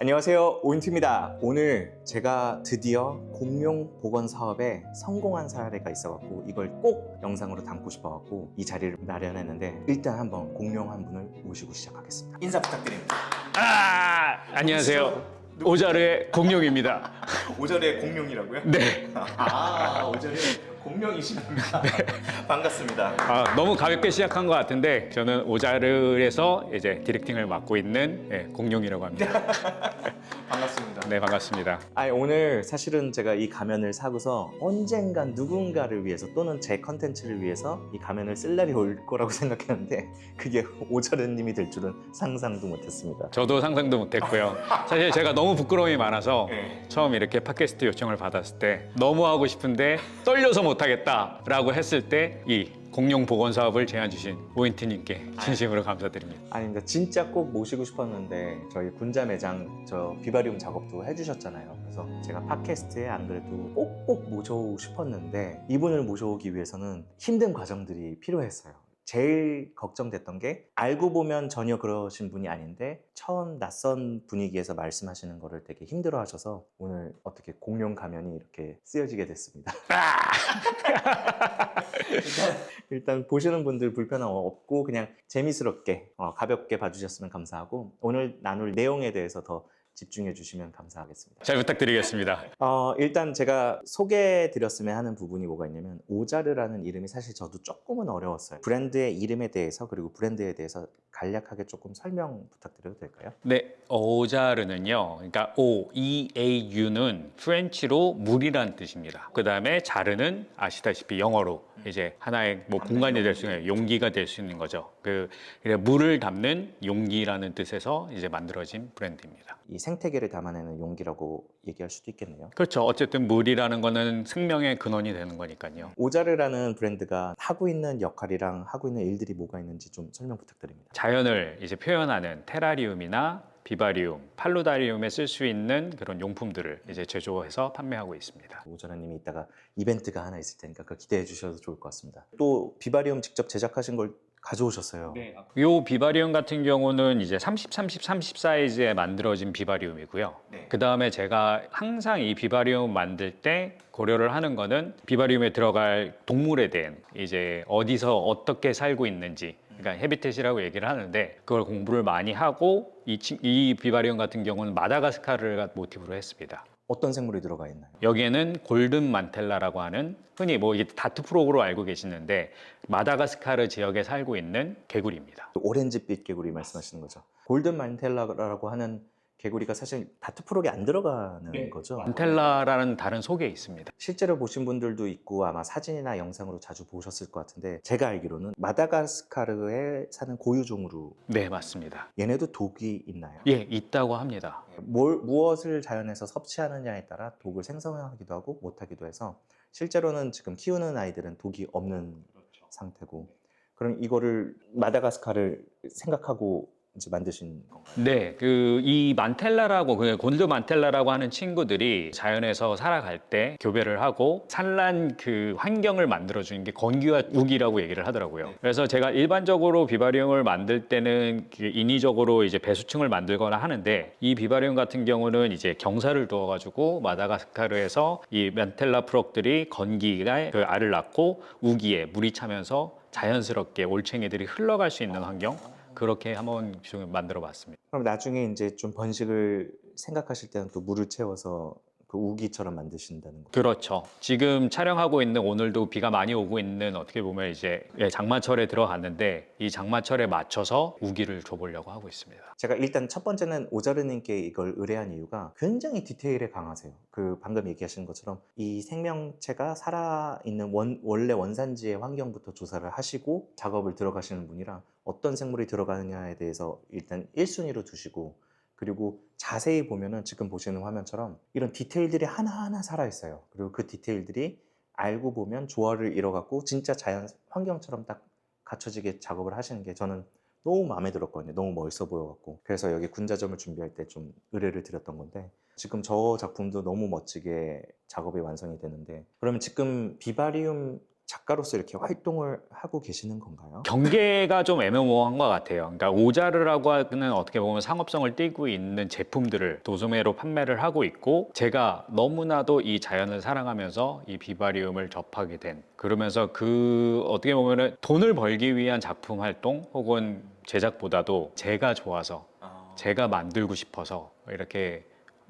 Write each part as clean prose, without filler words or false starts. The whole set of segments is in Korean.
안녕하세요, 오인트입니다. 오늘 제가 드디어 공룡 복원 사업에 성공한 사례가 있어갖고 이걸 꼭 영상으로 담고 싶어갖고 이 자리를 마련했는데, 일단 한번 공룡 한 분을 모시고 시작하겠습니다. 인사 부탁드립니다. 안녕하세요. 오자르의 공룡입니다. 오자르의 공룡이라고요? 네. 오자르의 공룡이십니다. 반갑습니다. 너무 가볍게 시작한 것 같은데 저는 오자르에서 이제 디렉팅을 맡고 있는 공룡이라고 합니다. 반갑습니다. 네, 반갑습니다. 오늘 사실은 제가 이 가면을 사고서 언젠간 누군가를 위해서 또는 제 컨텐츠를 위해서 이 가면을 쓸 날이 올 거라고 생각했는데 그게 오자르님이 될 줄은 상상도 못했습니다. 저도 상상도 못했고요. 사실 제가 너무 부끄러움이 많아서 네. 처음 이렇게 팟캐스트 요청을 받았을 때 너무 하고 싶은데 떨려서 못하겠다라고 했을 때 이 공룡 복원 사업을 제안 주신 오인트님께 진심으로 감사드립니다. 아닙니다. 진짜 꼭 모시고 싶었는데 저희 군자 매장 저 비바리움 작업도 해주셨잖아요. 그래서 제가 팟캐스트에 안 그래도 꼭꼭 모셔오고 싶었는데 이분을 모셔오기 위해서는 힘든 과정들이 필요했어요. 제일 걱정됐던 게 알고 보면 전혀 그러신 분이 아닌데 처음 낯선 분위기에서 말씀하시는 거를 되게 힘들어 하셔서 오늘 어떻게 공룡 가면이 이렇게 쓰여지게 됐습니다. 일단 보시는 분들 불편함 없고 그냥 재미스럽게 가볍게 봐주셨으면 감사하고 오늘 나눌 내용에 대해서 더 집중해 주시면 감사하겠습니다. 잘 부탁드리겠습니다. 일단 제가 소개해드렸으면 하는 부분이 뭐가 있냐면 오자르라는 이름이 사실 저도 조금은 어려웠어요. 브랜드의 이름에 대해서 그리고 브랜드에 대해서 간략하게 조금 설명 부탁드려도 될까요? 네, 오자르는요. 그러니까 EAU는 프렌치로 물이란 뜻입니다. 그 다음에 자르는 아시다시피 영어로 이제 하나의 공간이 될 수 있는 용기가 될 수 있는 거죠. 물을 담는 용기라는 뜻에서 이제 만들어진 브랜드입니다. 이 생태계를 담아내는 용기라고 얘기할 수도 있겠네요. 그렇죠. 어쨌든 물이라는 거는 생명의 근원이 되는 거니까요. 오자르라는 브랜드가 하고 있는 역할이랑 하고 있는 일들이 뭐가 있는지 좀 설명 부탁드립니다. 자연을 이제 표현하는 테라리움이나 비바리움, 팔로다리움에 쓸 수 있는 그런 용품들을 이제 제조해서 판매하고 있습니다. 오자르님이 이따가 이벤트가 하나 있을 테니까 그거 기대해 주셔도 좋을 것 같습니다. 또 비바리움 직접 제작하신 걸 가져오셨어요. 네. 이 비바리움 같은 경우는 이제 30, 30, 30 사이즈에 만들어진 비바리움이고요. 네. 그 다음에 제가 항상 이 비바리움 만들 때 고려를 하는 거는 비바리움에 들어갈 동물에 대한 이제 어디서 어떻게 살고 있는지, 그러니까 헤비텟이라고 얘기를 하는데 그걸 공부를 많이 하고 이 비바리움 같은 경우는 마다가스카르를 모티브로 했습니다. 어떤 생물이 들어가 있나요? 여기에는 골든 만텔라라고 하는 흔히 이게 다트 프로그로 알고 계시는데 마다가스카르 지역에 살고 있는 개구리입니다. 오렌지빛 개구리 말씀하시는 거죠. 골든 만텔라라고 하는 개구리가 사실 다트 프록에 안 들어가는 거죠. 만텔라라는 다른 속에 있습니다. 실제로 보신 분들도 있고 아마 사진이나 영상으로 자주 보셨을 것 같은데 제가 알기로는 마다가스카르에 사는 고유종으로. 네, 맞습니다. 얘네도 독이 있나요? 예, 있다고 합니다. 무엇을 자연에서 섭취하느냐에 따라 독을 생성하기도 하고 못하기도 해서 실제로는 지금 키우는 아이들은 독이 없는 상태고, 그럼 이거를 마다가스카르를 생각하고 이제 만드신 건가요? 네, 이 만텔라라고 골드 만텔라라고 하는 친구들이 자연에서 살아갈 때 교배를 하고 산란 환경을 만들어주는 게 건기와 우기라고 얘기를 하더라고요. 그래서 제가 일반적으로 비바리움을 만들 때는 인위적으로 이제 배수층을 만들거나 하는데 이 비바리움 같은 경우는 이제 경사를 두어가지고 마다가스카르에서 이 만텔라 프록들이 건기가 알을 낳고 우기에 물이 차면서 자연스럽게 올챙이들이 흘러갈 수 있는 환경, 그렇게 한번 만들어 봤습니다. 그럼 나중에 이제 좀 번식을 생각하실 때는 또 물을 채워서 그 우기처럼 만드신다는 거죠? 그렇죠. 지금 촬영하고 있는 오늘도 비가 많이 오고 있는 어떻게 보면 이제 장마철에 들어갔는데 이 장마철에 맞춰서 우기를 줘보려고 하고 있습니다. 제가 일단 첫 번째는 오자르님께 이걸 의뢰한 이유가 굉장히 디테일에 강하세요. 방금 얘기하신 것처럼 이 생명체가 살아있는 원래 원산지의 환경부터 조사를 하시고 작업을 들어가시는 분이라 어떤 생물이 들어가느냐에 대해서 일단 1순위로 두시고, 그리고 자세히 보면은 지금 보시는 화면처럼 이런 디테일들이 하나하나 살아있어요. 그리고 그 디테일들이 알고 보면 조화를 이뤄갖고 진짜 자연 환경처럼 딱 갖춰지게 작업을 하시는 게 저는 너무 마음에 들었거든요. 너무 멋있어 보여갖고. 그래서 여기 군자점을 준비할 때 좀 의뢰를 드렸던 건데 지금 저 작품도 너무 멋지게 작업이 완성이 되는데, 그러면 지금 비바리움 작가로서 이렇게 활동을 하고 계시는 건가요? 경계가 좀 애매모호한 것 같아요. 그러니까 오자르라고 하는 어떻게 보면 상업성을 띠고 있는 제품들을 도소매로 판매를 하고 있고, 제가 너무나도 이 자연을 사랑하면서 이 비바리움을 접하게 된, 그러면서 그 어떻게 보면은 돈을 벌기 위한 작품 활동 혹은 제작보다도 제가 좋아서 제가 만들고 싶어서 이렇게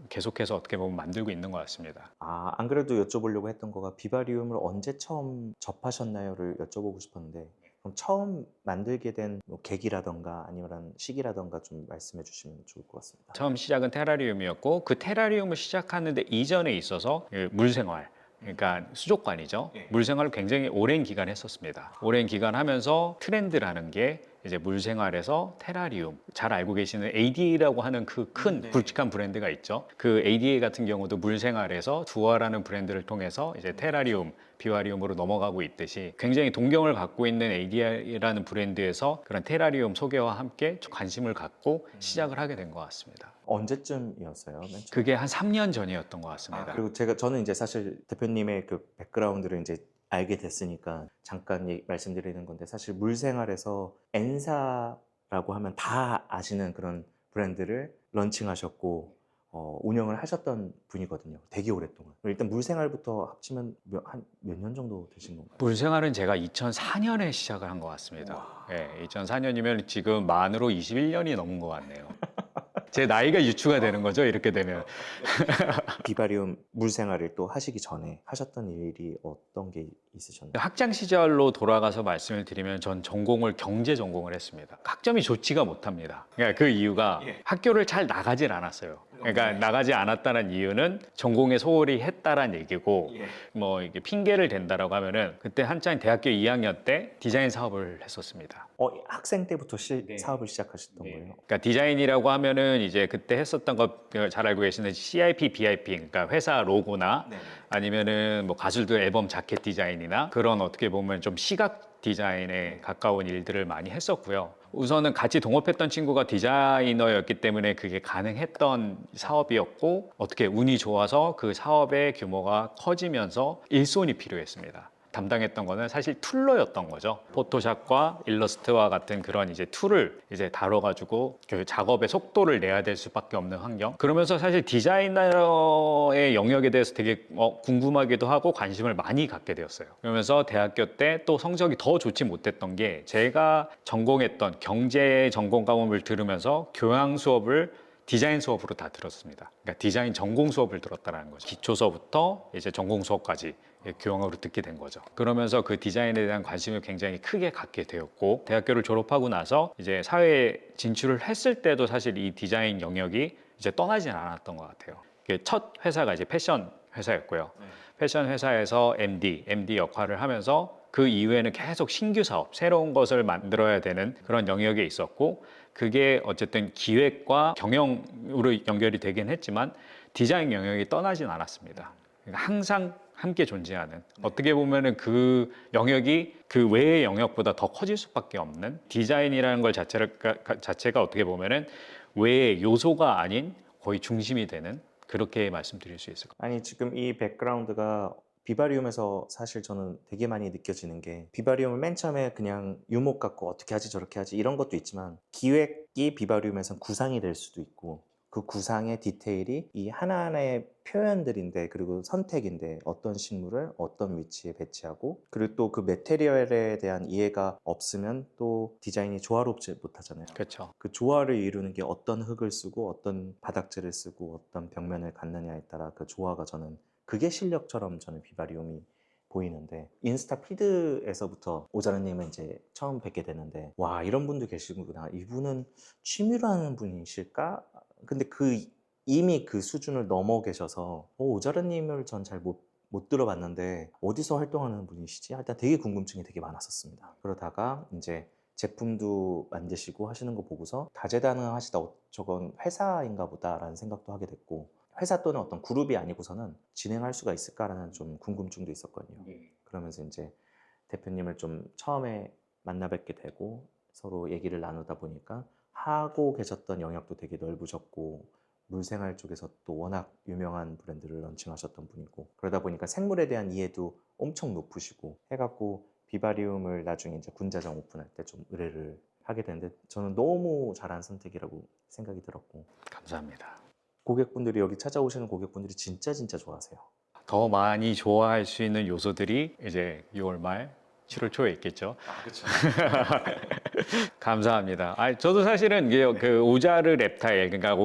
계속해서 어떻게 보면 만들고 있는 것 같습니다. 안 그래도 여쭤보려고 했던 거가 비바리움을 언제 처음 접하셨나요를 여쭤보고 싶었는데, 그럼 처음 만들게 된뭐 계기라던가 아니면 시기라던가 좀 말씀해 주시면 좋을 것 같습니다. 처음 시작은 테라리움이었고, 그 테라리움을 시작하는데 이전에 있어서 그 물생활, 그러니까 수족관이죠. 물생활을 굉장히 오랜 기간 했었습니다. 오랜 기간 하면서 트렌드라는 게 이제 물생활에서 테라리움, 잘 알고 계시는 ADA라고 하는 그 큰 굵직한 브랜드가 있죠. 그 ADA 같은 경우도 물생활에서 두어라는 브랜드를 통해서 이제 테라리움, 비와리움으로 넘어가고 있듯이, 굉장히 동경을 갖고 있는 ADA라는 브랜드에서 그런 테라리움 소개와 함께 관심을 갖고 시작을 하게 된 것 같습니다. 언제쯤이었어요? 맨 처음? 그게 한 3년 전이었던 것 같습니다. 그리고 저는 이제 사실 대표님의 그 백그라운드를 이제 알게 됐으니까 잠깐 말씀드리는 건데, 사실 물생활에서 엔사라고 하면 다 아시는 그런 브랜드를 런칭하셨고 운영을 하셨던 분이거든요. 되게 오랫동안. 일단 물생활부터 합치면 한 몇 년 정도 되신 건가요? 물생활은 제가 2004년에 시작을 한 것 같습니다. 예, 2004년이면 지금 만으로 21년이 넘은 것 같네요. 제 나이가 유추가 되는 거죠, 이렇게 되면. 비바리움 물생활을 또 하시기 전에 하셨던 일이 어떤 게 있으셨나요? 학창 시절로 돌아가서 말씀을 드리면, 전 전공을 경제 전공을 했습니다. 학점이 좋지가 못합니다. 그러니까 그 이유가 학교를 잘 나가질 않았어요. 그러니까 나가지 않았다는 이유는 전공에 소홀히 했다란 얘기고, 뭐 이게 핑계를 댄다라고 하면은, 그때 한창 대학교 2학년 때 디자인 사업을 했었습니다. 학생 때부터 사업을 시작하셨던 거예요? 그러니까 디자인이라고 하면은 이제 그때 했었던 거 잘 알고 계시는 CIP, BIP, 그러니까 회사 로고나 아니면은 뭐 가수들 앨범 자켓 디자인이나 그런 어떻게 보면 좀 시각 디자인에 가까운 일들을 많이 했었고요. 우선은 같이 동업했던 친구가 디자이너였기 때문에 그게 가능했던 사업이었고, 어떻게 운이 좋아서 그 사업의 규모가 커지면서 일손이 필요했습니다. 담당했던 거는 사실 툴러였던 거죠. 포토샵과 일러스트와 같은 그런 이제 툴을 이제 다뤄가지고 그 작업의 속도를 내야 될 수밖에 없는 환경. 그러면서 사실 디자이너의 영역에 대해서 되게 궁금하기도 하고 관심을 많이 갖게 되었어요. 그러면서 대학교 때 또 성적이 더 좋지 못했던 게, 제가 전공했던 경제 전공 과목을 들으면서 교양 수업을 디자인 수업으로 다 들었습니다. 그러니까 디자인 전공 수업을 들었다는 거죠. 기초서부터 이제 전공 수업까지 교양으로 듣게 된 거죠. 그러면서 그 디자인에 대한 관심을 굉장히 크게 갖게 되었고, 대학교를 졸업하고 나서 이제 사회에 진출을 했을 때도 사실 이 디자인 영역이 이제 떠나진 않았던 것 같아요. 첫 회사가 이제 패션 회사였고요. 패션 회사에서 MD 역할을 하면서 그 이후에는 계속 신규 사업, 새로운 것을 만들어야 되는 그런 영역에 있었고, 그게 어쨌든 기획과 경영으로 연결이 되긴 했지만 디자인 영역이 떠나진 않았습니다. 그러니까 항상 함께 존재하는, 어떻게 보면은 그 영역이 그 외의 영역보다 더 커질 수밖에 없는, 디자인이라는 걸 자체가 어떻게 보면은 외의 요소가 아닌 거의 중심이 되는, 그렇게 말씀드릴 수 있을 것 같아요. 아니, 지금 이 백그라운드가 비바리움에서 사실 저는 되게 많이 느껴지는 게, 비바리움을 맨 처음에 그냥 유목 갖고 어떻게 하지 저렇게 하지 이런 것도 있지만, 기획이 비바리움에선 구상이 될 수도 있고, 그 구상의 디테일이 이 하나하나의 표현들인데, 그리고 선택인데, 어떤 식물을 어떤 위치에 배치하고, 그리고 또 그 매테리얼에 대한 이해가 없으면 또 디자인이 조화롭지 못하잖아요. 그렇죠. 그 조화를 이루는 게 어떤 흙을 쓰고 어떤 바닥재를 쓰고 어떤 벽면을 갖느냐에 따라 그 조화가, 저는 그게 실력처럼 저는 비바리움이 보이는데, 인스타 피드에서부터 오자르님은 이제 처음 뵙게 되는데, 와, 이런 분도 계시구나, 이분은 취미로 하는 분이실까? 근데 이미 그 수준을 넘어 계셔서 오자르님을 전 잘 못 들어봤는데 어디서 활동하는 분이시지? 일단 되게 궁금증이 되게 많았었습니다. 그러다가 이제 제품도 만드시고 하시는 거 보고서 다재다능하시다, 저건 회사인가 보다라는 생각도 하게 됐고, 회사 또는 어떤 그룹이 아니고서는 진행할 수가 있을까라는 좀 궁금증도 있었거든요. 그러면서 이제 대표님을 좀 처음에 만나 뵙게 되고 서로 얘기를 나누다 보니까 하고 계셨던 영역도 되게 넓으셨고, 물생활 쪽에서 또 워낙 유명한 브랜드를 런칭하셨던 분이고 그러다 보니까 생물에 대한 이해도 엄청 높으시고 해갖고 비바리움을 나중에 이제 군자장 오픈할 때 좀 의뢰를 하게 됐는데 저는 너무 잘한 선택이라고 생각이 들었고 감사합니다. 고객분들이 여기 찾아오시는 고객분들이 진짜 좋아하세요. 더 많이 좋아할 수 있는 요소들이 이제 6월 말 7월 초에 있겠죠. 그렇죠. 감사합니다. 저도 사실은 이게 그 오자르 랩타일, 그러니까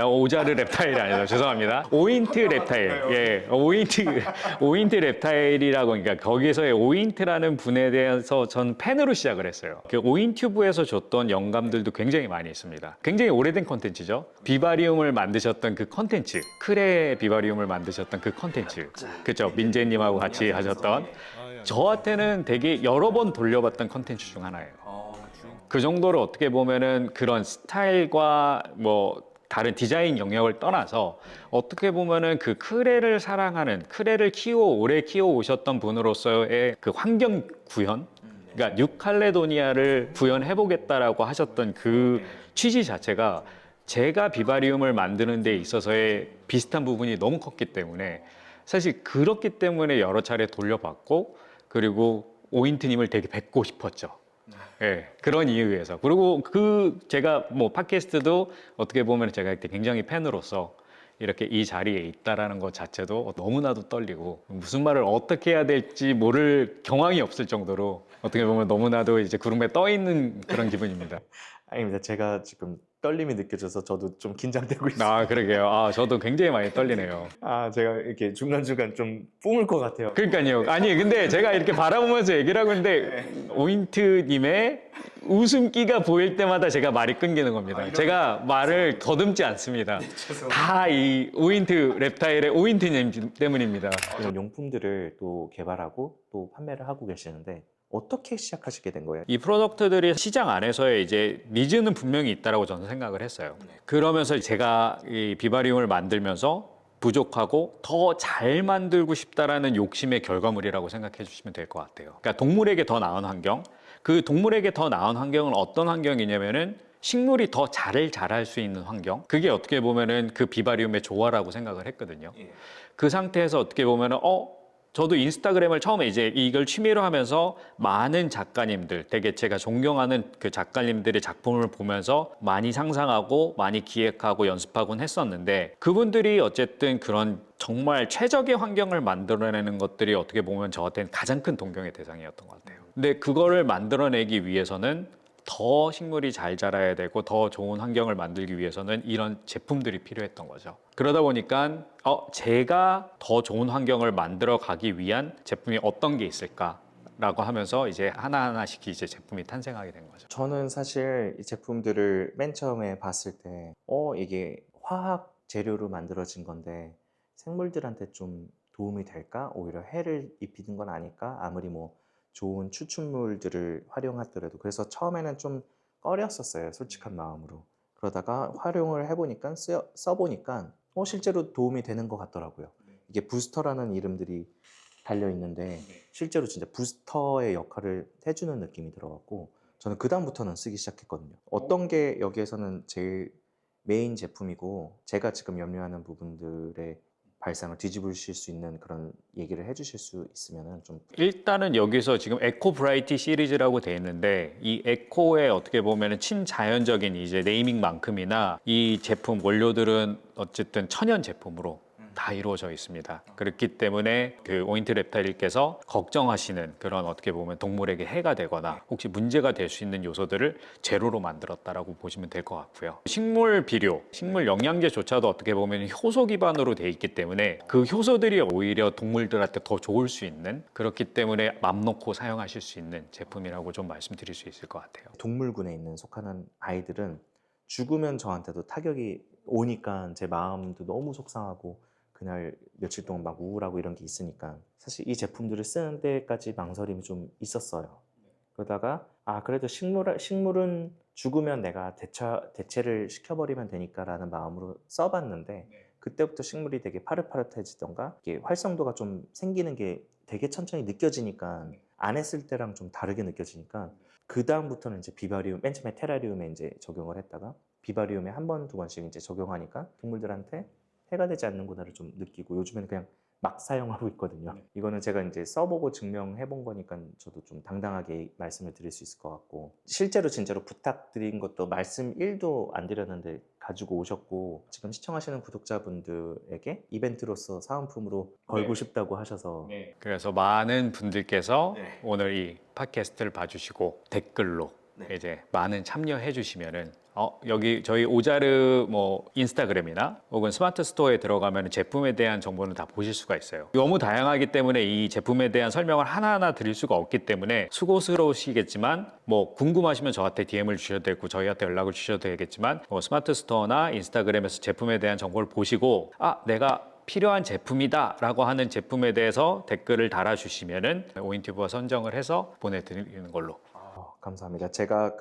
오자르 랩타일이 아니라 죄송합니다. 오인트 랩타일, 예, 오인트 랩타일이라고, 그러니까 거기서의 오인트라는 분에 대해서 전 팬으로 시작을 했어요. 그 오인튜브에서 줬던 영감들도 굉장히 많이 있습니다. 굉장히 오래된 콘텐츠죠. 비바리움을 만드셨던 그 콘텐츠, 크레 비바리움을 만드셨던 그 콘텐츠, 그렇죠. 민재님하고 같이 하셨던. 저한테는 되게 여러 번 돌려봤던 컨텐츠 중 하나예요. 그 정도로 어떻게 보면은 그런 스타일과 뭐 다른 디자인 영역을 떠나서 어떻게 보면은 그 크레를 사랑하는, 크레를 오래 키워 오셨던 분으로서의 그 환경 구현, 그러니까 뉴칼레도니아를 구현해 보겠다라고 하셨던 그 취지 자체가 제가 비바리움을 만드는 데 있어서의 비슷한 부분이 너무 컸기 때문에 사실 그렇기 때문에 여러 차례 돌려봤고, 그리고 오인트님을 되게 뵙고 싶었죠. 예, 그런 이유에서. 그리고 제가 뭐 팟캐스트도 어떻게 보면 제가 굉장히 팬으로서 이렇게 이 자리에 있다라는 것 자체도 너무나도 떨리고 무슨 말을 어떻게 해야 될지 모를 경황이 없을 정도로 어떻게 보면 너무나도 이제 구름에 떠 있는 그런 기분입니다. 아닙니다. 제가 지금 떨림이 느껴져서 저도 좀 긴장되고 있어요. 그러게요. 저도 굉장히 많이 떨리네요. 제가 이렇게 중간중간 좀 뿜을 것 같아요. 그러니까요. 아니, 근데 제가 이렇게 바라보면서 얘기를 하고 있는데 오인트님의 웃음기가 보일 때마다 제가 말이 끊기는 겁니다. 제가 말을 더듬지 않습니다. 다 이 오인트 랩타일의 오인트님 때문입니다. 이런 용품들을 또 개발하고 또 판매를 하고 계시는데 어떻게 시작하시게 된 거예요? 이 프로덕트들이 시장 안에서의 이제 니즈는 분명히 있다라고 저는 생각을 했어요. 그러면서 제가 이 비바리움을 만들면서 부족하고 더 잘 만들고 싶다라는 욕심의 결과물이라고 생각해 주시면 될 것 같아요. 그러니까 동물에게 더 나은 환경, 그 동물에게 더 나은 환경은 어떤 환경이냐면은 식물이 더 잘 자랄 수 있는 환경. 그게 어떻게 보면은 그 비바리움의 조화라고 생각을 했거든요. 그 상태에서 어떻게 보면은 저도 인스타그램을 처음에 이제 이걸 취미로 하면서 많은 작가님들, 되게 제가 존경하는 그 작가님들의 작품을 보면서 많이 상상하고 많이 기획하고 연습하곤 했었는데 그분들이 어쨌든 그런 정말 최적의 환경을 만들어내는 것들이 어떻게 보면 저한테는 가장 큰 동경의 대상이었던 것 같아요. 근데 그거를 만들어내기 위해서는 더 식물이 잘 자라야 되고 더 좋은 환경을 만들기 위해서는 이런 제품들이 필요했던 거죠. 그러다 보니까 제가 더 좋은 환경을 만들어 가기 위한 제품이 어떤 게 있을까라고 하면서 이제 하나하나씩 이제 제품이 탄생하게 된 거죠. 저는 사실 이 제품들을 맨 처음에 봤을 때 이게 화학 재료로 만들어진 건데 생물들한테 좀 도움이 될까? 오히려 해를 입히는 건 아닐까? 아무리 뭐 좋은 추출물들을 활용하더라도 그래서 처음에는 좀 꺼렸었어요. 솔직한 마음으로. 그러다가 활용을 해보니까 써보니까 실제로 도움이 되는 것 같더라고요. 이게 부스터라는 이름들이 달려 있는데 실제로 진짜 부스터의 역할을 해주는 느낌이 들어갖고 저는 그 다음부터는 쓰기 시작했거든요. 어떤 게 여기에서는 제일 메인 제품이고 제가 지금 염려하는 부분들의 발상을 뒤집으실 수 있는 그런 얘기를 해주실 수 있으면 좀 일단은 여기서 지금 에코 브라이티 시리즈라고 돼 있는데 이 에코의 어떻게 보면은 친자연적인 이제 네이밍만큼이나 이 제품 원료들은 어쨌든 천연 제품으로 다 이루어져 있습니다. 그렇기 때문에 그 오인트 랩타일께서 걱정하시는 그런 어떻게 보면 동물에게 해가 되거나 혹시 문제가 될 수 있는 요소들을 제로로 만들었다라고 보시면 될 것 같고요. 식물 비료, 식물 영양제조차도 어떻게 보면 효소 기반으로 돼 있기 때문에 그 효소들이 오히려 동물들한테 더 좋을 수 있는, 그렇기 때문에 맘 놓고 사용하실 수 있는 제품이라고 좀 말씀드릴 수 있을 것 같아요. 동물군에 있는 속하는 아이들은 죽으면 저한테도 타격이 오니까 제 마음도 너무 속상하고 그날 며칠 동안 막 우울하고 이런 게 있으니까 사실 이 제품들을 쓰는 데까지 망설임이 좀 있었어요. 그러다가 그래도 식물은 죽으면 내가 대체를 시켜버리면 되니까라는 마음으로 써봤는데 그때부터 식물이 되게 파릇파릇해지던가 이게 활성도가 좀 생기는 게 되게 천천히 느껴지니까 안 했을 때랑 좀 다르게 느껴지니까 그 다음부터는 이제 비바리움, 맨 처음에 테라리움에 이제 적용을 했다가 비바리움에 한 번, 두 번씩 이제 적용하니까 동물들한테 해가 되지 않는구나를 좀 느끼고 요즘에는 그냥 막 사용하고 있거든요. 이거는 제가 이제 써보고 증명해 본 거니까 저도 좀 당당하게 말씀을 드릴 수 있을 것 같고 실제로 진짜로 부탁드린 것도 말씀 1도 안 드렸는데 가지고 오셨고 지금 시청하시는 구독자분들에게 이벤트로서 사은품으로 걸고 싶다고 하셔서 그래서 많은 분들께서 네. 오늘 이 팟캐스트를 봐주시고 댓글로 네. 이제 많은 참여해 주시면은 여기 저희 오자르 뭐 인스타그램이나 혹은 스마트 스토어에 들어가면 제품에 대한 정보는 다 보실 수가 있어요. 너무 다양하기 때문에 이 제품에 대한 설명을 하나하나 드릴 수가 없기 때문에 수고스러우시겠지만 뭐 궁금하시면 저한테 DM을 주셔도 되고 저희한테 연락을 주셔도 되겠지만 스마트 스토어나 인스타그램에서 제품에 대한 정보를 보시고 내가 필요한 제품이다 라고 하는 제품에 대해서 댓글을 달아주시면은 오인튜브가 선정을 해서 보내드리는 걸로. 감사합니다. 제가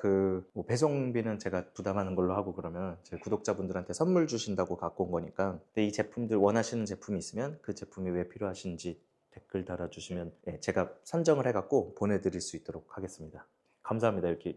뭐 배송비는 제가 부담하는 걸로 하고 그러면 제 구독자분들한테 선물 주신다고 갖고 온 거니까 근데 이 제품들 원하시는 제품이 있으면 그 제품이 왜 필요하신지 댓글 달아주시면 제가 선정을 해갖고 보내드릴 수 있도록 하겠습니다. 감사합니다. 이렇게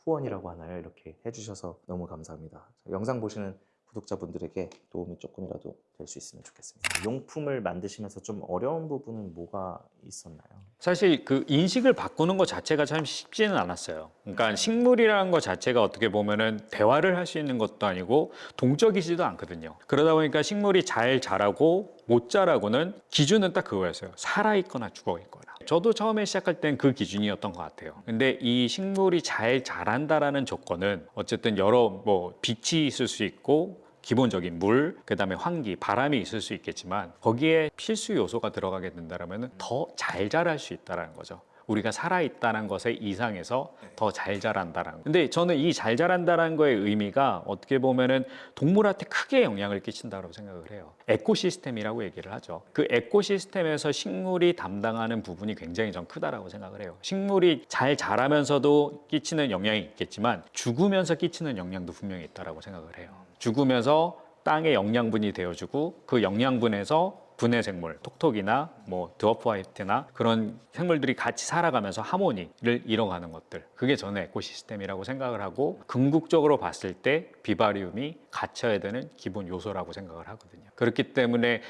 후원이라고 하나요? 이렇게 해주셔서 너무 감사합니다. 영상 보시는 구독자분들에게 도움이 조금이라도 될 수 있으면 좋겠습니다. 용품을 만드시면서 좀 어려운 부분은 뭐가 있었나요? 사실 그 인식을 바꾸는 것 자체가 참 쉽지는 않았어요. 그러니까 식물이라는 것 자체가 어떻게 보면은 대화를 할 수 있는 것도 아니고 동적이지도 않거든요. 그러다 보니까 식물이 잘 자라고 못 자라고는 기준은 딱 그거였어요. 살아있거나 죽어있거나. 저도 처음에 시작할 땐 그 기준이었던 것 같아요. 근데 이 식물이 잘 자란다라는 조건은 어쨌든 여러 빛이 있을 수 있고 기본적인 물, 그다음에 환기, 바람이 있을 수 있겠지만 거기에 필수 요소가 들어가게 된다면 더 잘 자랄 수 있다는 거죠. 우리가 살아있다는 것의 이상에서 더 잘 자란다는. 근데 저는 이 잘 자란다는 거의 의미가 어떻게 보면은 동물한테 크게 영향을 끼친다고 생각을 해요. 에코시스템이라고 얘기를 하죠. 그 에코시스템에서 식물이 담당하는 부분이 굉장히 좀 크다라고 생각을 해요. 식물이 잘 자라면서도 끼치는 영향이 있겠지만 죽으면서 끼치는 영향도 분명히 있다라고 생각을 해요. 죽으면서 땅의 영양분이 되어주고 그 영양분에서 분해 생물, 톡톡이나 드워프 화이트나 그런 생물들이 같이 살아가면서 하모니를 이뤄가는 것들. 그게 저는 에코시스템이라고 생각을 하고 궁극적으로 봤을 때 비바리움이 갖춰야 되는 기본 요소라고 생각을 하거든요. 그렇기 때문에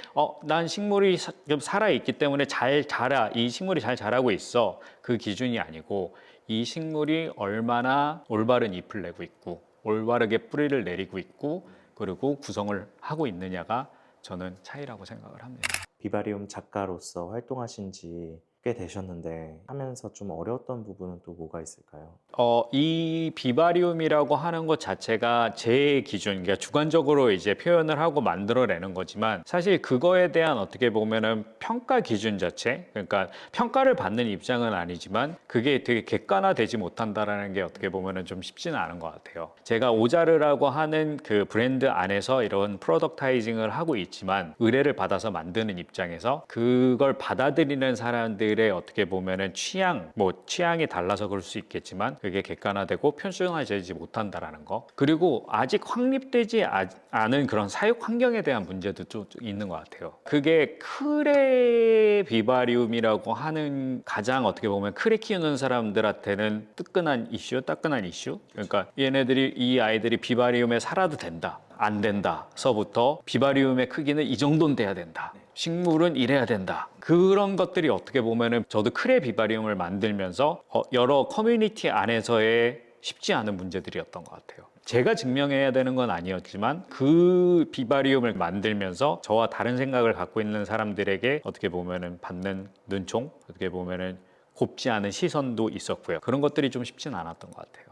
난 식물이 살아있기 때문에 잘 자라, 이 식물이 잘 자라고 있어. 그 기준이 아니고 이 식물이 얼마나 올바른 잎을 내고 있고 올바르게 뿌리를 내리고 있고 그리고 구성을 하고 있느냐가 저는 차이라고 생각을 합니다. 비바리움 작가로서 활동하신 지 꽤 되셨는데 하면서 좀 어려웠던 부분은 또 뭐가 있을까요? 이 비바리움이라고 하는 것 자체가 제 기준, 그러니까 주관적으로 이제 표현을 하고 만들어내는 거지만 사실 그거에 대한 어떻게 보면은 평가 기준 자체, 그러니까 평가를 받는 입장은 아니지만 그게 되게 객관화되지 못한다라는 게 어떻게 보면은 좀 쉽지는 않은 것 같아요. 제가 오자르라고 하는 그 브랜드 안에서 이런 프로덕타이징을 하고 있지만 의뢰를 받아서 만드는 입장에서 그걸 받아들이는 사람들의 어떻게 보면은 취향이 달라서 그럴 수 있겠지만 그게 객관화되고 표준화되지 못한다라는 거. 그리고 아직 확립되지 않은 그런 사육 환경에 대한 문제도 좀 있는 것 같아요. 그게 크레 비바리움이라고 하는 가장 어떻게 보면 크레 키우는 사람들한테는 따끈한 이슈. 그러니까 이 아이들이 비바리움에 살아도 된다. 안 된다서부터 비바리움의 크기는 이 정도는 돼야 된다. 식물은 이래야 된다. 그런 것들이 어떻게 보면은 저도 크레 비바리움을 만들면서 여러 커뮤니티 안에서의 쉽지 않은 문제들이었던 것 같아요. 제가 증명해야 되는 건 아니었지만 그 비바리움을 만들면서 저와 다른 생각을 갖고 있는 사람들에게 어떻게 보면은 받는 눈총, 어떻게 보면은 곱지 않은 시선도 있었고요. 그런 것들이 좀 쉽지는 않았던 것 같아요.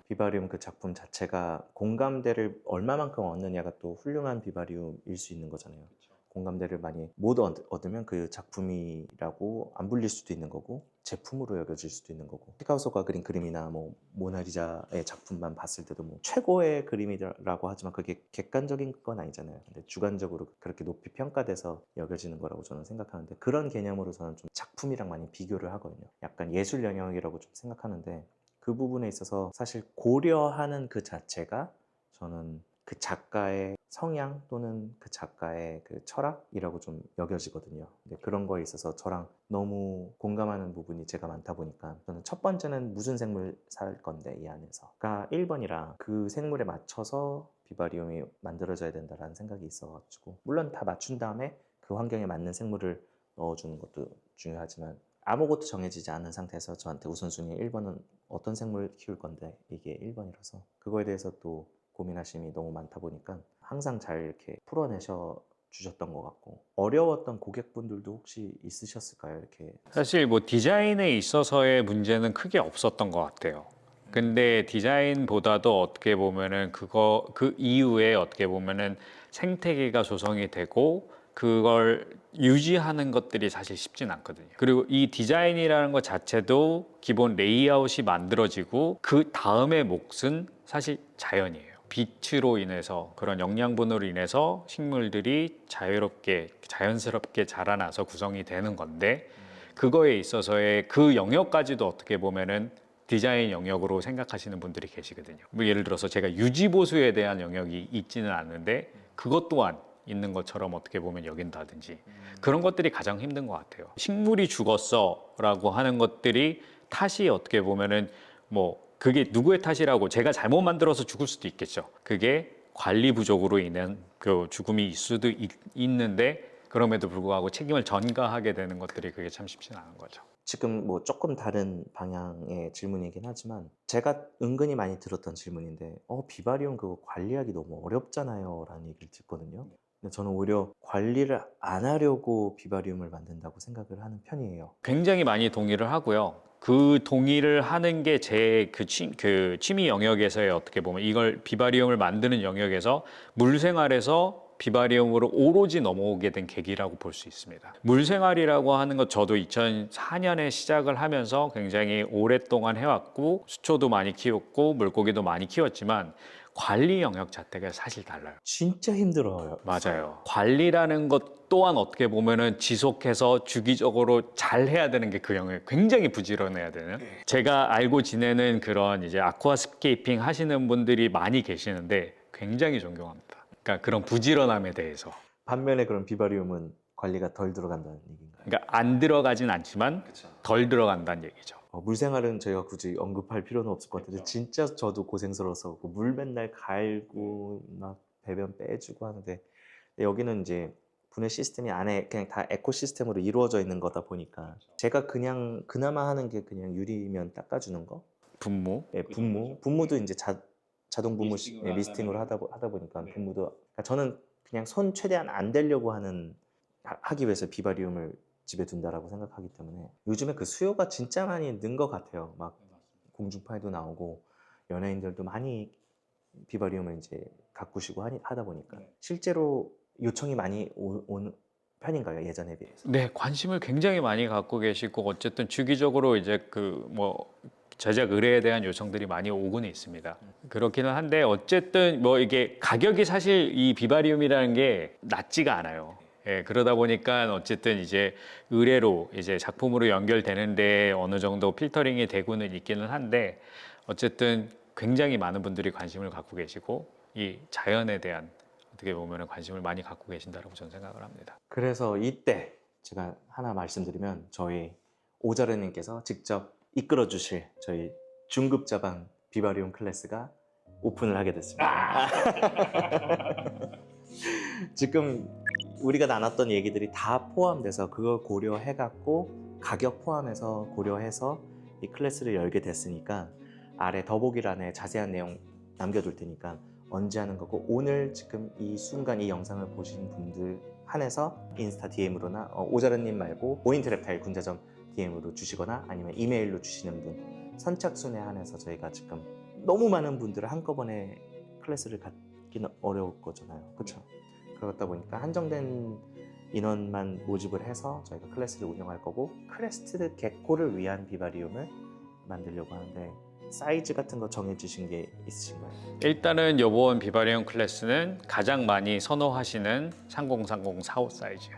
비바리움 그 작품 자체가 공감대를 얼마만큼 얻느냐가 또 훌륭한 비바리움일 수 있는 거잖아요. 공감대를 많이 못 얻으면 그 작품이라고 안 불릴 수도 있는 거고 제품으로 여겨질 수도 있는 거고 피카소가 그린 그림이나 모나리자의 작품만 봤을 때도 최고의 그림이라고 하지만 그게 객관적인 건 아니잖아요. 근데 주관적으로 그렇게 높이 평가돼서 여겨지는 거라고 저는 생각하는데 그런 개념으로 저는 좀 작품이랑 많이 비교를 하거든요. 약간 예술 영역이라고 좀 생각하는데 그 부분에 있어서 사실 고려하는 그 자체가 저는 그 작가의 성향 또는 그 작가의 그 철학이라고 좀 여겨지거든요. 근데 그런 거에 있어서 저랑 너무 공감하는 부분이 제가 많다 보니까 저는 첫 번째는 무슨 생물 살 건데 이 안에서가 1번이라 그 생물에 맞춰서 비바리움이 만들어져야 된다라는 생각이 있어가지고 물론 다 맞춘 다음에 그 환경에 맞는 생물을 넣어주는 것도 중요하지만 아무것도 정해지지 않은 상태에서 저한테 우선순위 1번은 어떤 생물 키울 건데 이게 1번이라서 그거에 대해서 또 고민하심이 너무 많다 보니까 항상 잘 이렇게 풀어내셔 주셨던 것 같고 어려웠던 고객분들도 혹시 있으셨을까요? 이렇게 사실 뭐 디자인에 있어서의 문제는 크게 없었던 것 같아요. 근데 디자인보다도 어떻게 보면은 그 이후에 어떻게 보면은 생태계가 조성이 되고 그걸 유지하는 것들이 사실 쉽진 않거든요. 그리고 이 디자인이라는 것 자체도 기본 레이아웃이 만들어지고 그 다음의 몫은 사실 자연이에요. 빛으로 인해서 그런 영양분으로 인해서 식물들이 자연스럽게 자라나서 구성이 되는 건데 그거에 있어서의 그 영역까지도 어떻게 보면은 디자인 영역으로 생각하시는 분들이 계시거든요. 뭐 예를 들어서 제가 유지보수에 대한 영역이 있지는 않는데 그것 또한 있는 것처럼 어떻게 보면 여긴다든지 그런 것들이 가장 힘든 것 같아요. 식물이 죽었어라고 하는 것들이 탓이 어떻게 보면은 뭐 그게 누구의 탓이라고 제가 잘못 만들어서 죽을 수도 있겠죠. 그게 관리 부족으로 인한 그 죽음이 있는데 그럼에도 불구하고 책임을 전가하게 되는 것들이 그게 참 쉽지는 않은 거죠. 지금 뭐 조금 다른 방향의 질문이긴 하지만 제가 은근히 많이 들었던 질문인데 비바리움 그거 관리하기 너무 어렵잖아요 라는 얘기를 듣거든요. 근데 저는 오히려 관리를 안 하려고 비바리움을 만든다고 생각을 하는 편이에요. 굉장히 많이 동의를 하고요. 그 동의를 하는 게 제 그 취미 영역에서의 어떻게 보면 이걸 비바리움을 만드는 영역에서 물생활에서 비바리움으로 오로지 넘어오게 된 계기라고 볼 수 있습니다. 물생활이라고 하는 것 저도 2004년에 시작을 하면서 굉장히 오랫동안 해왔고 수초도 많이 키웠고 물고기도 많이 키웠지만 관리 영역 자체가 사실 달라요. 진짜 힘들어요. 맞아요. 관리라는 것 또한 어떻게 보면은 지속해서 주기적으로 잘 해야 되는 게 그 영역 굉장히 부지런해야 되는. 제가 알고 지내는 그런 이제 아쿠아스케이핑 하시는 분들이 많이 계시는데 굉장히 존경합니다. 그러니까 그런 부지런함에 대해서. 반면에 그런 비바리움은 관리가 덜 들어간다는 얘기인가요? 그러니까 안 들어가진 않지만 덜 들어간다는 얘기죠. 물생활은 저희가 굳이 언급할 필요는 없을 것 같은데 진짜 저도 고생스러워서 물 맨날 갈고 막 배변 빼주고 하는데 여기는 이제 분해 시스템이 안에 그냥 다 에코시스템으로 이루어져 있는 거다 보니까 제가 그냥 그나마 하는 게 그냥 유리면 닦아주는 거. 분무. 예, 분무도 이제 자동 분무 미스팅으로 하다 보니까 분무도 그러니까 저는 그냥 손 최대한 안 대려고 하기 위해서 비바리움을 집에 둔다라고 생각하기 때문에 요즘에 그 수요가 진짜 많이 는 것 같아요. 막 공중파에도 나오고 연예인들도 많이 비바리움을 이제 가꾸시고 하다 보니까 실제로 요청이 많이 오는 편인가요? 예전에 비해서? 네, 관심을 굉장히 많이 갖고 계시고 어쨌든 주기적으로 이제 그 뭐 제작 의뢰에 대한 요청들이 많이 오고는 있습니다. 그렇기는 한데 어쨌든 뭐 이게 가격이 사실 이 비바리움이라는 게 낮지가 않아요. 예, 그러다 보니까 어쨌든 이제 의뢰로 이제 작품으로 연결되는데 어느 정도 필터링이 되고는 있기는 한데 어쨌든 굉장히 많은 분들이 관심을 갖고 계시고 이 자연에 대한 어떻게 보면 관심을 많이 갖고 계신다고 저는 생각을 합니다. 그래서 이때 제가 하나 말씀드리면 저희 오자르님께서 직접 이끌어 주실 저희 중급 자반 비바리움 클래스가 오픈을 하게 됐습니다. 지금 우리가 나눴던 얘기들이 다 포함돼서 그걸 고려해 갖고 가격 포함해서 고려해서 이 클래스를 열게 됐으니까 아래 더보기란에 자세한 내용 남겨둘 테니까 언제 하는 거고 오늘 지금 이 순간 이 영상을 보신 분들 한해서 인스타 DM으로나 오자르님 말고 오인트랩타일 군자점 DM으로 주시거나 아니면 이메일로 주시는 분 선착순에 한해서 저희가 지금 너무 많은 분들을 한꺼번에 클래스를 갖기는 어려울 거잖아요. 그렇죠? 그러다 보니까 한정된 인원만 모집을 해서 저희가 클래스를 운영할 거고 크레스티드 개코를 위한 비바리움을 만들려고 하는데 사이즈 같은 거 정해주신 게 있으신가요? 일단은 이번 비바리움 클래스는 가장 많이 선호하시는 3030 45 사이즈.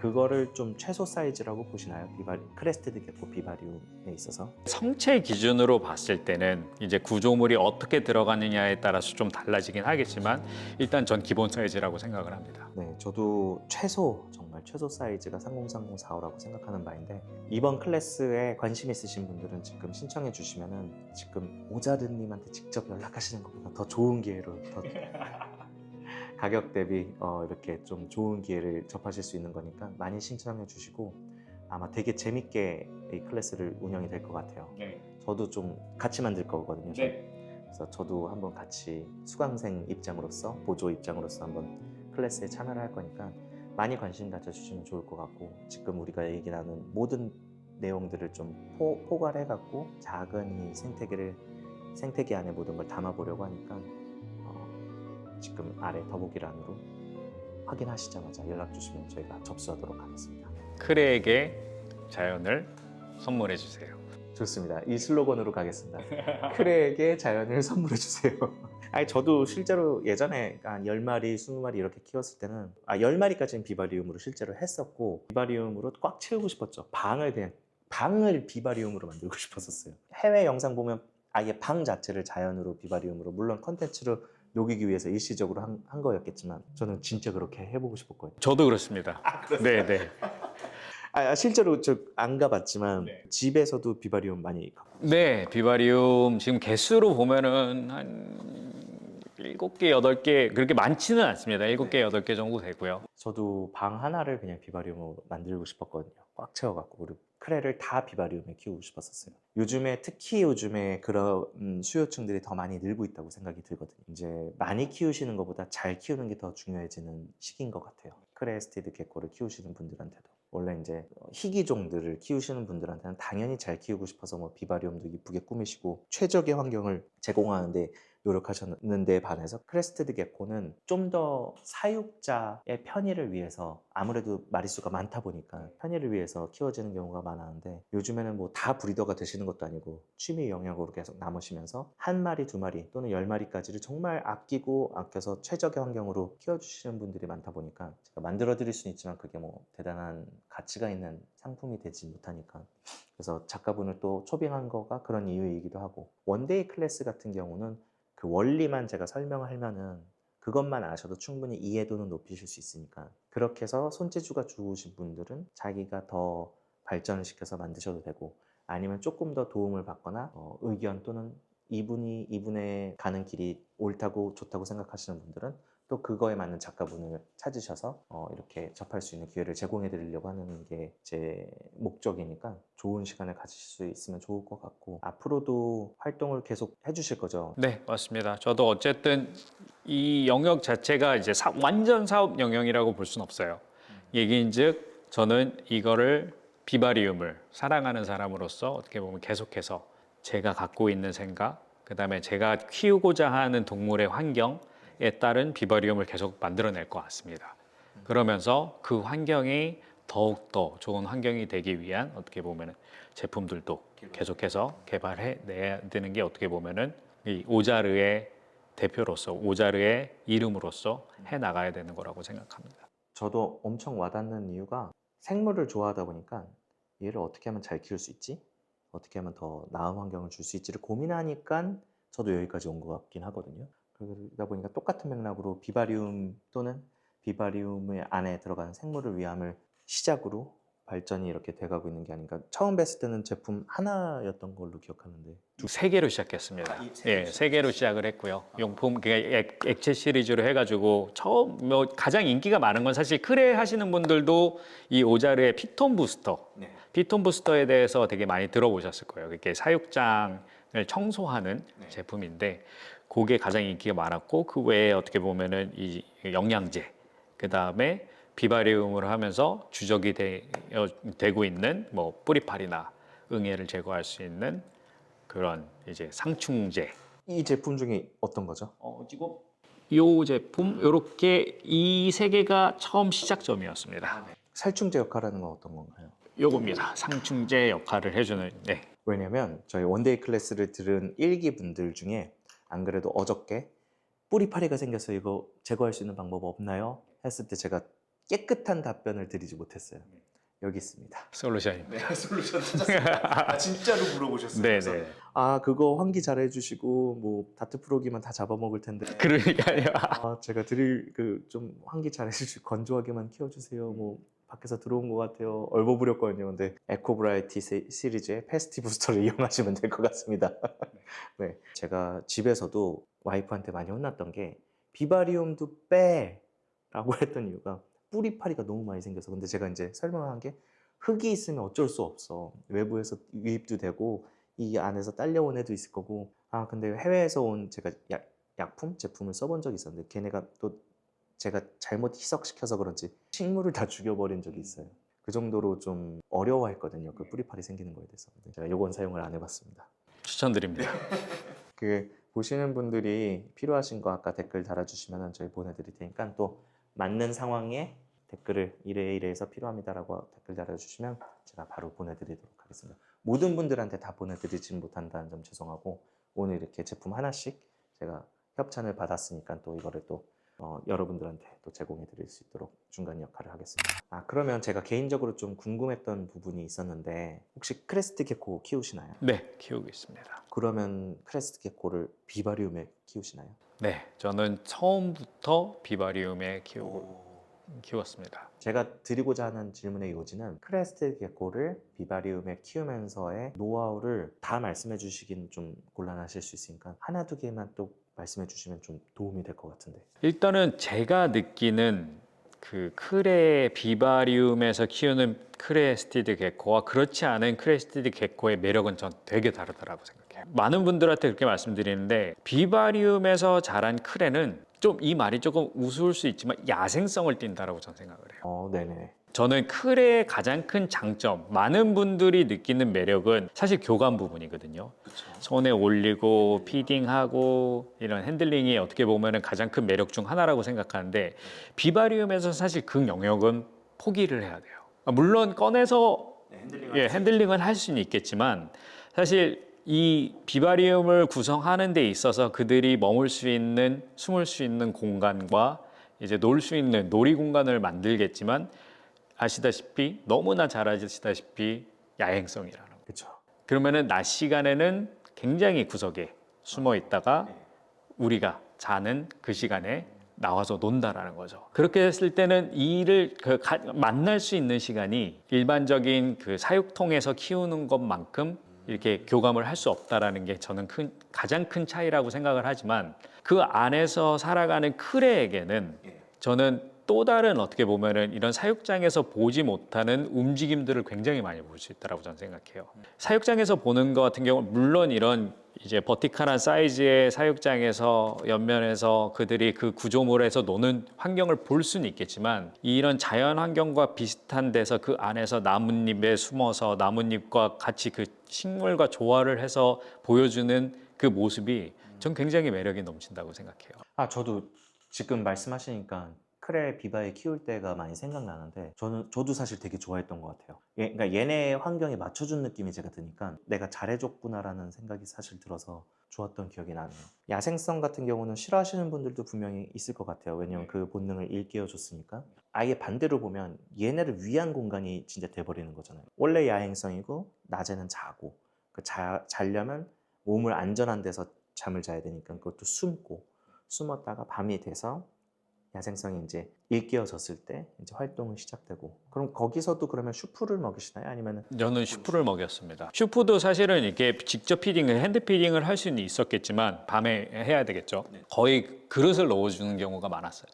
그거를 좀 최소 사이즈라고 보시나요? 크레스티드 게코 비바리움에 있어서? 성체 기준으로 봤을 때는 이제 구조물이 어떻게 들어가느냐에 따라서 좀 달라지긴 하겠지만 일단 전 기본 사이즈라고 생각을 합니다. 네, 저도 정말 최소 사이즈가 303045라고 생각하는 바인데 이번 클래스에 관심 있으신 분들은 지금 신청해 주시면은 지금 오자르님한테 직접 연락하시는 것보다 더 좋은 기회로 더 가격 대비 이렇게 좀 좋은 기회를 접하실 수 있는 거니까 많이 신청해 주시고 아마 되게 재밌게 이 클래스를 운영이 될 것 같아요. 네. 저도 좀 같이 만들 거거든요. 그래서 저도 한번 같이 수강생 입장으로서 보조 입장으로서 한번 클래스에 참여를 할 거니까 많이 관심 가져주시면 좋을 것 같고 지금 우리가 얘기 나눈 모든 내용들을 좀 포괄해 갖고 작은 이 생태계 안에 모든 걸 담아보려고 하니까 지금 아래 더보기란으로 확인하시자마자 연락 주시면 저희가 접수하도록 하겠습니다. 크레에게 자연을 선물해 주세요. 좋습니다. 이 슬로건으로 가겠습니다. 크레에게 자연을 선물해 주세요. 아니 저도 실제로 예전에 한 10마리, 20마리 이렇게 키웠을 때는 10마리까지는 비바리움으로 실제로 했었고 비바리움으로 꽉 채우고 싶었죠. 방을 비바리움으로 만들고 싶었었어요. 해외 영상 보면 아예 방 자체를 자연으로 비바리움으로 물론 컨텐츠로 녹이기 위해서 일시적으로 한 거였겠지만 저는 진짜 그렇게 해보고 싶었거든요. 저도 그렇습니다. 네, 네. 실제로 저 안 가봤지만 네. 집에서도 비바리움 많이 네, 비바리움 지금 개수로 보면은 한 7개, 8개 그렇게 많지는 않습니다. 7개, 8개 정도 되고요. 저도 방 하나를 그냥 비바리움으로 만들고 싶었거든요. 꽉 채워갖고 우리 크레를 다 비바리움에 키우고 싶었었어요. 특히 요즘에 그런 수요층들이 더 많이 늘고 있다고 생각이 들거든요. 이제 많이 키우시는 것보다 잘 키우는 게 더 중요해지는 시기인 것 같아요. 크레스티드 게코를 키우시는 분들한테도. 원래 이제 희귀종들을 키우시는 분들한테는 당연히 잘 키우고 싶어서 뭐 비바리움도 이쁘게 꾸미시고 최적의 환경을 제공하는데 노력하셨는데 반해서 크레스티드 게코는 좀 더 사육자의 편의를 위해서 아무래도 마리수가 많다 보니까 편의를 위해서 키워지는 경우가 많았는데 요즘에는 뭐 다 브리더가 되시는 것도 아니고 취미 영역으로 계속 남으시면서 한 마리, 두 마리 또는 10마리까지를 정말 아껴서 최적의 환경으로 키워주시는 분들이 많다 보니까 제가 만들어 드릴 수는 있지만 그게 뭐 대단한 가치가 있는 상품이 되지 못하니까 그래서 작가분을 또 초빙한 거가 그런 이유이기도 하고 원데이 클래스 같은 경우는 그 원리만 제가 설명을 하면은 그것만 아셔도 충분히 이해도는 높이실 수 있으니까 그렇게 해서 손재주가 좋으신 분들은 자기가 더 발전을 시켜서 만드셔도 되고 아니면 조금 더 도움을 받거나 의견 또는 이분의 가는 길이 옳다고 좋다고 생각하시는 분들은 또 그거에 맞는 작가분을 찾으셔서 이렇게 접할 수 있는 기회를 제공해 드리려고 하는 게 제 목적이니까 좋은 시간을 가지실 수 있으면 좋을 것 같고 앞으로도 활동을 계속 해주실 거죠? 네, 맞습니다. 저도 어쨌든 이 영역 자체가 이제 완전 사업 영역이라고 볼 수는 없어요. 얘기인즉 저는 이거를 비바리움을 사랑하는 사람으로서 어떻게 보면 계속해서 제가 갖고 있는 생각, 그다음에 제가 키우고자 하는 동물의 환경에 따른 비바리움을 계속 만들어낼 것 같습니다. 그러면서 그 환경이 더욱더 좋은 환경이 되기 위한 어떻게 보면은 제품들도 계속해서 개발해 내야 되는 게 어떻게 보면은 이 오자르의 대표로서 오자르의 이름으로서 해 나가야 되는 거라고 생각합니다. 저도 엄청 와닿는 이유가 생물을 좋아하다 보니까 얘를 어떻게 하면 잘 키울 수 있지? 어떻게 하면 더 나은 환경을 줄 수 있지를 고민하니까 저도 여기까지 온 것 같긴 하거든요. 그러다 보니까 똑같은 맥락으로 비바리움 또는 비바리움의 안에 들어가는 생물을 위함을 시작으로 발전이 이렇게 돼가고 있는 게 아닌가. 처음 뵀을 때는 제품 하나였던 걸로 기억하는데 세 개로 시작했습니다. 예, 세 개로 시작을 했고요. 용품 액체 시리즈로 해가지고 처음 뭐 가장 인기가 많은 건 사실 크레 하시는 분들도 이 오자르의 피톤 부스터, 피톤 부스터에 대해서 되게 많이 들어보셨을 거예요. 이게 사육장을 청소하는 제품인데 그게 가장 인기가 많았고 그 외에 어떻게 보면은 이 영양제, 그 다음에 비바리움을 하면서 주적이 되고 있는 뭐 뿌리팔이나 응애를 제거할 수 있는 그런 이제 상충제. 이 제품 중에 어떤 거죠? 지금 이 제품 이렇게 이 세 개가 처음 시작점이었습니다. 살충제 역할하는 건 어떤 건가요? 요겁니다. 상충제 역할을 해주는. 네. 왜냐면 저희 원데이 클래스를 들은 일기 분들 중에 안 그래도 어저께 뿌리파리가 생겨서 이거 제거할 수 있는 방법 없나요? 했을 때 제가 깨끗한 답변을 드리지 못했어요. 여기 있습니다. 솔루션입니다. 네, 솔루션 찾았습니다. 진짜로 물어보셨어요. 네네. 그거 환기 잘 해주시고 뭐 다트 프로기만 다 잡아먹을 텐데. 그러니까요. 제가 드릴 그 좀 환기 잘 해주시고 건조하게만 키워주세요. 뭐 밖에서 들어온 것 같아요. 얼버무렸거든요. 근데 에코브라이티 시리즈의 패스티 부스터를 이용하시면 될 것 같습니다. 네, 제가 집에서도 와이프한테 많이 혼났던 게 비바리움도 빼라고 했던 이유가 뿌리파리가 너무 많이 생겨서. 근데 제가 이제 설명한 게 흙이 있으면 어쩔 수 없어. 외부에서 유입도 되고 이 안에서 딸려온 애도 있을 거고. 근데 해외에서 온 제가 약품 제품을 써본 적이 있었는데 걔네가 또 제가 잘못 희석시켜서 그런지 식물을 다 죽여버린 적이 있어요. 그 정도로 좀 어려워했거든요. 그 뿌리파리 생기는 거에 대해서. 근데 제가 요건 사용을 안 해봤습니다. 추천드립니다. 그 보시는 분들이 필요하신 거 아까 댓글 달아주시면 저희 보내드릴 테니까 또 맞는 상황에 댓글을 이래이래해서 필요합니다라고 댓글 달아주시면 제가 바로 보내드리도록 하겠습니다. 모든 분들한테 다 보내드리진 못한다는 점 죄송하고 오늘 이렇게 제품 하나씩 제가 협찬을 받았으니까 또 이거를 또 여러분들한테 또 제공해 드릴 수 있도록 중간 역할을 하겠습니다. 그러면 제가 개인적으로 좀 궁금했던 부분이 있었는데 혹시 크레스트 게코 키우시나요? 네, 키우고 있습니다. 그러면 크레스트 게코를 비바리움에 키우시나요? 네, 저는 처음부터 비바리움에 키웠습니다. 제가 드리고자 하는 질문의 요지는 크레스트 게코를 비바리움에 키우면서의 노하우를 다 말씀해 주시긴 좀 곤란하실 수 있으니까 하나 두 개만 또 말씀해 주시면 좀 도움이 될 것 같은데. 일단은 제가 느끼는 그 크레 비바리움에서 키우는 크레스티드 게코와 그렇지 않은 크레스티드 게코의 매력은 전 되게 다르다라고 생각해요. 많은 분들한테 그렇게 말씀드리는데 비바리움에서 자란 크레는 좀 이 말이 조금 우스울 수 있지만 야생성을 띈다라고 저는 생각을 해요. 네네. 저는 크레의 가장 큰 장점, 많은 분들이 느끼는 매력은 사실 교감 부분이거든요. 손에 올리고 피딩하고 이런 핸들링이 어떻게 보면 가장 큰 매력 중 하나라고 생각하는데 비바리움에서 사실 그 영역은 포기를 해야 돼요. 물론 꺼내서 핸들링은 할 수는 있겠지만 사실 이 비바리움을 구성하는 데 있어서 그들이 머물 수 있는, 숨을 수 있는 공간과 이제 놀 수 있는 놀이 공간을 만들겠지만 아시다시피 너무나 잘 아시다시피 야행성이라는 거. 그렇죠. 그러면은 낮 시간에는 굉장히 구석에 숨어 있다가 우리가 자는 그 시간에 나와서 논다라는 거죠. 그렇게 했을 때는 이를 만날 수 있는 시간이 일반적인 그 사육통에서 키우는 것만큼 이렇게 교감을 할 수 없다라는 게 저는 가장 큰 차이라고 생각을 하지만 그 안에서 살아가는 크레에게는 저는 또 다른 어떻게 보면은 이런 사육장에서 보지 못하는 움직임들을 굉장히 많이 볼 수 있다라고 저는 생각해요. 사육장에서 보는 것 같은 경우는 물론 이런 이제 버티컬한 사이즈의 사육장에서 옆면에서 그들이 그 구조물에서 노는 환경을 볼 수는 있겠지만 이런 자연 환경과 비슷한 데서 그 안에서 나뭇잎에 숨어서 나뭇잎과 같이 그 식물과 조화를 해서 보여주는 그 모습이 전 굉장히 매력이 넘친다고 생각해요. 저도 지금 말씀하시니까 크레 비바에 키울 때가 많이 생각나는데 저도 사실 되게 좋아했던 것 같아요. 그러니까 얘네 환경에 맞춰준 느낌이 제가 드니까 내가 잘해줬구나라는 생각이 사실 들어서 좋았던 기억이 나네요. 야생성 같은 경우는 싫어하시는 분들도 분명히 있을 것 같아요. 왜냐면 그 본능을 일깨워줬으니까. 아예 반대로 보면 얘네를 위한 공간이 진짜 돼버리는 거잖아요. 원래 야행성이고 낮에는 자고 자려면 몸을 안전한 데서 잠을 자야 되니까 그것도 숨었다가 밤이 돼서 야생성이 이제 일깨워졌을 때 이제 활동이 시작되고. 그럼 거기서도 그러면 슈프를 먹이시나요? 아니면 저는 슈프를 먹였습니다. 슈프도 사실은 이렇게 직접 피딩을 핸드 피딩을 할 수는 있었겠지만 밤에 해야 되겠죠. 거의 그릇을 넣어주는 경우가 많았어요.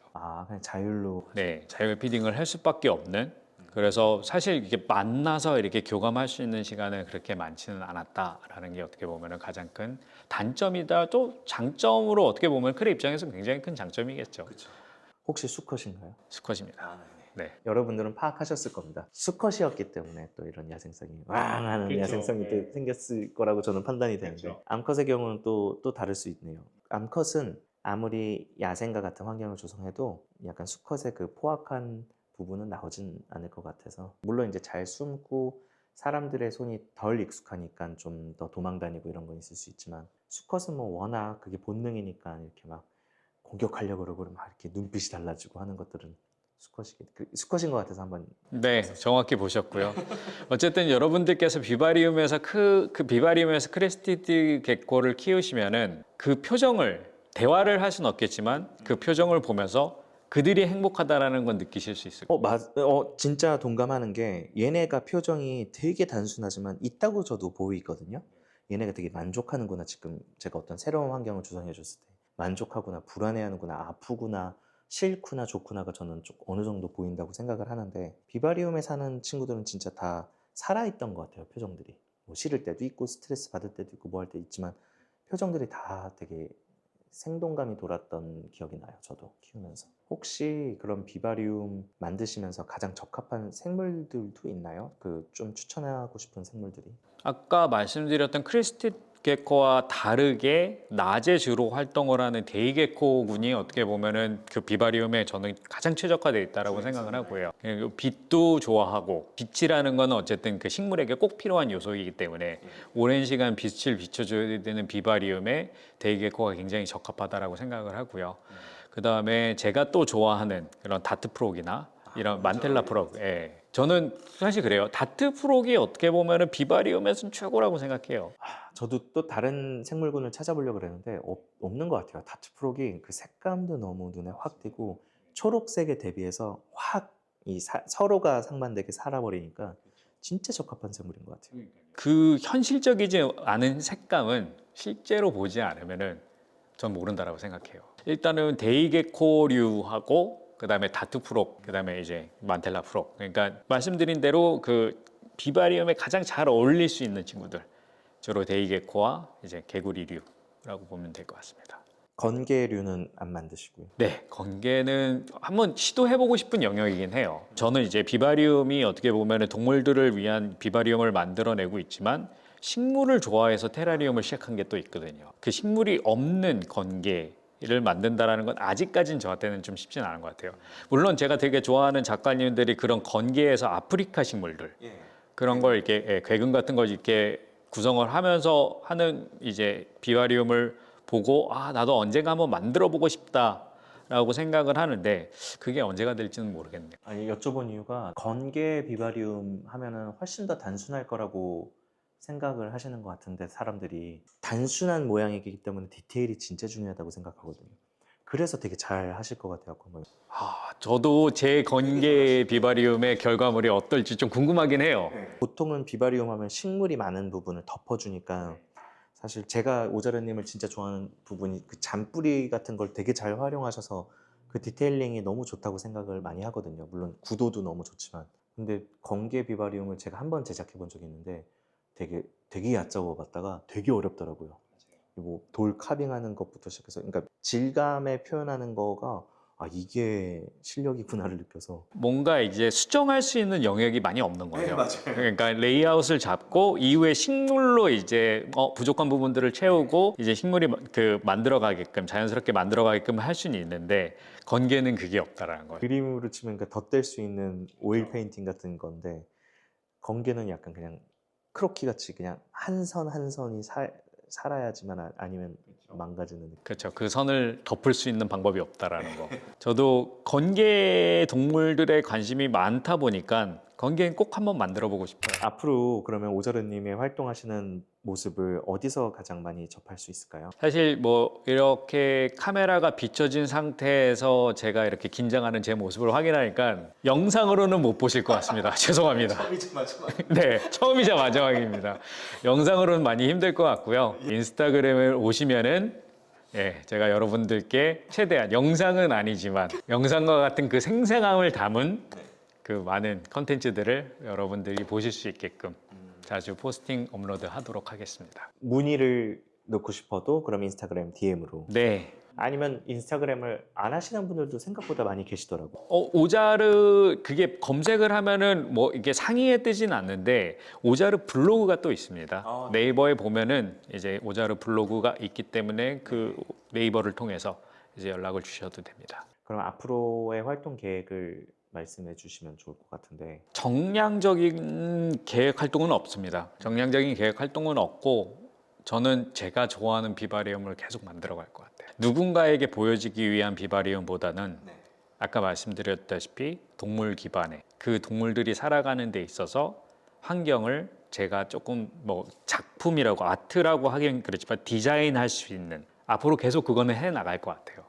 그냥 자율로. 네, 자율 피딩을 할 수밖에 없는. 그래서 사실 이게 만나서 이렇게 교감할 수 있는 시간은 그렇게 많지는 않았다라는 게 어떻게 보면 가장 큰 단점이다. 또 장점으로 어떻게 보면 크레 입장에서 굉장히 큰 장점이겠죠. 혹시 수컷인가요? 수컷입니다. 네. 여러분들은 파악하셨을 겁니다. 수컷이었기 때문에 또 이런 야생성이 왕하는 그쵸. 야생성이 또 네. 생겼을 거라고 저는 판단이 되는데 그쵸. 암컷의 경우는 또 다를 수 있네요. 암컷은 아무리 야생과 같은 환경을 조성해도 약간 수컷의 그 포악한 부분은 나오진 않을 것 같아서, 물론 이제 잘 숨고 사람들의 손이 덜 익숙하니까 좀 더 도망다니고 이런 건 있을 수 있지만 수컷은 뭐 워낙 그게 본능이니까 이렇게 막 공격하려고 그러고 막 이렇게 눈빛이 달라지고 하는 것들은 수컷인 것 같아서 한번. 네, 정확히 보셨고요. 어쨌든 여러분들께서 비바리움에서 그 비바리움에서 크레스티드 개코를 키우시면은 그 표정을 대화를 할 수는 없겠지만 그 표정을 보면서 그들이 행복하다라는 건 느끼실 수 있을 거예요. 진짜 동감하는 게 얘네가 표정이 되게 단순하지만 있다고 저도 보이거든요. 얘네가 되게 만족하는구나. 지금 제가 어떤 새로운 환경을 조성해 줬을 때 만족하구나, 불안해하는구나, 아프구나, 싫구나, 좋구나가 저는 좀 어느 정도 보인다고 생각을 하는데 비바리움에 사는 친구들은 진짜 다 살아있던 것 같아요. 표정들이 뭐 싫을 때도 있고 스트레스 받을 때도 있고 뭐 할 때 있지만 표정들이 다 되게 생동감이 돌았던 기억이 나요. 저도 키우면서. 혹시 그런 비바리움 만드시면서 가장 적합한 생물들도 있나요? 그 좀 추천하고 싶은 생물들이. 아까 말씀드렸던 크레스티드 개코와 다르게 낮에 주로 활동을 하는 데이 개코군이 어떻게 보면은 그 비바리움에 저는 가장 최적화되어 있다라고 생각을 하고요. 그리고 빛도 좋아하고 빛이라는 거는 어쨌든 그 식물에게 꼭 필요한 요소이기 때문에 오랜 시간 빛을 비춰줘야 되는 비바리움에 데이 개코가 굉장히 적합하다라고 생각을 하고요. 그 다음에 제가 또 좋아하는 그런 다트 프록이나 이런 만텔라 프록, 예. 저는 사실 그래요. 다트 프록이 어떻게 보면은 비바리움에서는 최고라고 생각해요. 저도 또 다른 생물군을 찾아보려고 그랬는데 없는 것 같아요. 다트 프록이 그 색감도 너무 눈에 확 띄고 초록색에 대비해서 확 서로가 상반되게 살아버리니까 진짜 적합한 생물인 것 같아요. 그 현실적이지 않은 색감은 실제로 보지 않으면은 전 모른다라고 생각해요. 일단은 데이게코류하고 그다음에 다트 프록, 그다음에 이제 만텔라 프록. 그러니까 말씀드린 대로 그 비바리움에 가장 잘 어울릴 수 있는 친구들. 주로 데이게코와 이제 개구리류라고 보면 될 것 같습니다. 건개류는 안 만드시고요. 네, 건개는 한번 시도해보고 싶은 영역이긴 해요. 저는 이제 비바리움이 어떻게 보면 동물들을 위한 비바리움을 만들어내고 있지만 식물을 좋아해서 테라리움을 시작한 게 또 있거든요. 그 식물이 없는 건개를 만든다라는 건 아직까지는 저한테는 좀 쉽진 않은 것 같아요. 물론 제가 되게 좋아하는 작가님들이 그런 건개에서 아프리카 식물들 그런 걸 이렇게 괴근 같은 걸 이렇게 구성을 하면서 하는 이제 비바리움을 보고 아 나도 언젠가 한번 만들어 보고 싶다라고 생각을 하는데 그게 언제가 될지는 모르겠네요. 아니, 여쭤본 이유가 건개 비바리움 하면은 훨씬 더 단순할 거라고 생각을 하시는 것 같은데 사람들이 단순한 모양이기 때문에 디테일이 진짜 중요하다고 생각하거든요. 그래서 되게 잘 하실 것 같아요. 그거. 저도 제 건개 비바리움의 결과물이 어떨지 좀 궁금하긴 해요. 보통은 비바리움 하면 식물이 많은 부분을 덮어주니까 사실 제가 오자르님을 진짜 좋아하는 부분이 그 잔뿌리 같은 걸 되게 잘 활용하셔서 그 디테일링이 너무 좋다고 생각을 많이 하거든요. 물론 구도도 너무 좋지만. 근데 건개 비바리움을 제가 한번 제작해 본 적이 있는데 되게 얕잡아 봤다가 되게 어렵더라고요. 뭐 돌 카빙하는 것부터 시작해서 그러니까 질감에 표현하는 거가 이게 실력이구나를 느껴서. 뭔가 이제 수정할 수 있는 영역이 많이 없는 거예요. 맞아요. 그러니까 레이아웃을 잡고 이후에 식물로 이제 부족한 부분들을 채우고 이제 식물이 그 만들어가게끔 자연스럽게 만들어가게끔 할 수는 있는데 건개는 그게 없다라는 거예요. 그림으로 치면 그러니까 덧댈 수 있는 오일 페인팅 같은 건데 건개는 약간 그냥 크로키 같이 그냥 한 선 한 선이 살아야지만 아니면 망가지는 느낌. 그렇죠. 그 선을 덮을 수 있는 방법이 없다라는 거. 저도 건개 동물들에 관심이 많다 보니까 건개는 꼭 한번 만들어 보고 싶어요. 앞으로 그러면 오자르님의 활동하시는 모습을 어디서 가장 많이 접할 수 있을까요? 사실 뭐 이렇게 카메라가 비춰진 상태에서 제가 이렇게 긴장하는 제 모습을 확인하니까 영상으로는 못 보실 것 같습니다. 죄송합니다. 처음이자 마지막. 네, 처음이자 마지막입니다. 영상으로는 많이 힘들 것 같고요. 인스타그램을 오시면은 제가 여러분들께 최대한 영상은 아니지만 영상과 같은 그 생생함을 담은 그 많은 컨텐츠들을 여러분들이 보실 수 있게끔 자주 포스팅 업로드 하도록 하겠습니다. 문의를 넣고 싶어도 그럼 인스타그램 DM으로. 네. 아니면 인스타그램을 안 하시는 분들도 생각보다 많이 계시더라고요. 오자르 그게 검색을 하면은 뭐 이게 상위에 뜨진 않는데 오자르 블로그가 또 있습니다. 네이버에 보면은 이제 오자르 블로그가 있기 때문에 그 네이버를 통해서 이제 연락을 주셔도 됩니다. 그럼 앞으로의 활동 계획을 말씀해 주시면 좋을 것 같은데. 정량적인 계획 활동은 없습니다. 정량적인 계획 활동은 없고 저는 제가 좋아하는 비바리움을 계속 만들어 갈 것 같아요. 누군가에게 보여지기 위한 비바리움보다는 아까 말씀드렸다시피 동물 기반의 그 동물들이 살아가는 데 있어서 환경을 제가 조금 뭐 작품이라고 아트라고 하긴 그렇지만 디자인할 수 있는 앞으로 계속 그거는 해 나갈 것 같아요.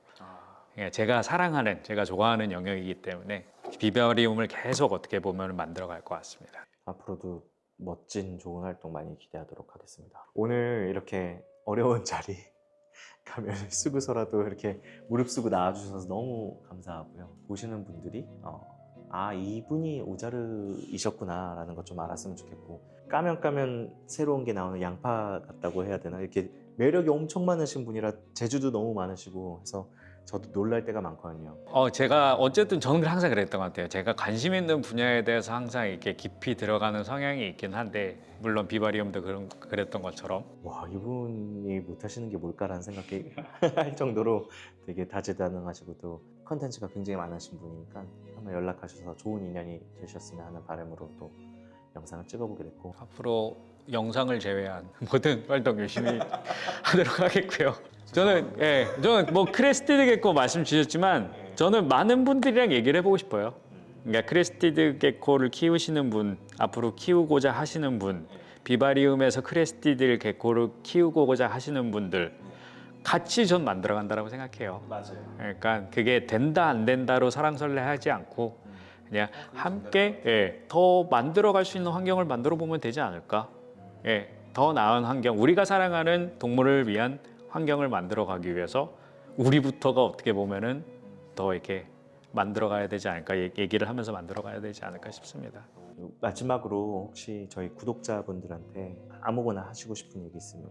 예, 제가 사랑하는 제가 좋아하는 영역이기 때문에 비바리움을 계속 어떻게 보면 만들어 갈 것 같습니다. 앞으로도 멋진 좋은 활동 많이 기대하도록 하겠습니다. 오늘 이렇게 어려운 자리 가면을 쓰고서라도 이렇게 무릅쓰고 나와주셔서 너무 감사하고요. 보시는 분들이 아 이분이 오자르이셨구나 라는 것 좀 알았으면 좋겠고, 까면 새로운 게 나오는 양파 같다고 해야 되나, 이렇게 매력이 엄청 많으신 분이라 재주도 너무 많으시고 해서 저도 놀랄 때가 많거든요. 제가 어쨌든 저는 항상 그랬던 것 같아요. 제가 관심 있는 분야에 대해서 항상 이렇게 깊이 들어가는 성향이 있긴 한데, 물론 비바리움도 그랬던 것처럼 와 이분이 못하시는 게 뭘까라는 생각이 할 정도로 되게 다재다능하시고 또 컨텐츠가 굉장히 많으신 분이니까 한번 연락하셔서 좋은 인연이 되셨으면 하는 바람으로 또 영상을 찍어보게 됐고, 앞으로 영상을 제외한 모든 활동 열심히 하도록 하겠고요. 저는 뭐 크레스티드 게코 말씀 주셨지만 저는 많은 분들이랑 얘기를 해보고 싶어요. 그러니까 크레스티드 게코를 키우시는 분, 앞으로 키우고자 하시는 분, 비바리움에서 크레스티드 게코를 키우고자 하시는 분들 같이 전 만들어 간다고 생각해요. 맞아요. 그러니까 그게 된다 안 된다로 설왕설래하지 않고 그냥 함께 더 만들어 갈 수 있는 환경을 만들어 보면 되지 않을까? 더 나은 환경, 우리가 사랑하는 동물을 위한 환경을 만들어 가기 위해서 우리부터가 어떻게 보면은 더 이렇게 만들어 가야 되지 않을까, 얘기를 하면서 만들어 가야 되지 않을까 싶습니다. 마지막으로 혹시 저희 구독자분들한테 아무거나 하시고 싶은 얘기 있으면.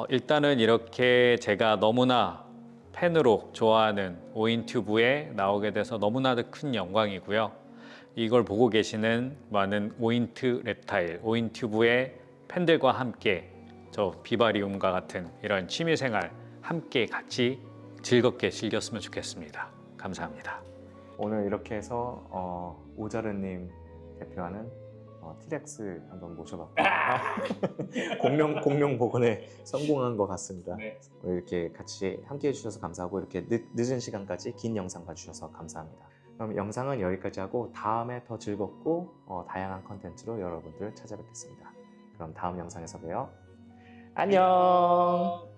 일단은 이렇게 제가 너무나 팬으로 좋아하는 오인튜브에 나오게 돼서 너무나도 큰 영광이고요. 이걸 보고 계시는 많은 오인트 reptile, 오인튜브의 팬들과 함께 저 비바리움과 같은 이런 취미생활 함께 같이 즐겁게 즐겼으면 좋겠습니다. 감사합니다. 오늘 이렇게 해서 오자르님 대표하는 티렉스 한번 모셔봤고 공룡 복원에 성공한 것 같습니다. 네. 오늘 이렇게 같이 함께 해주셔서 감사하고 이렇게 늦은 시간까지 긴 영상 봐주셔서 감사합니다. 그럼 영상은 여기까지 하고 다음에 더 즐겁고 다양한 컨텐츠로 여러분들 찾아뵙겠습니다. 그럼 다음 영상에서 봬요. 안녕.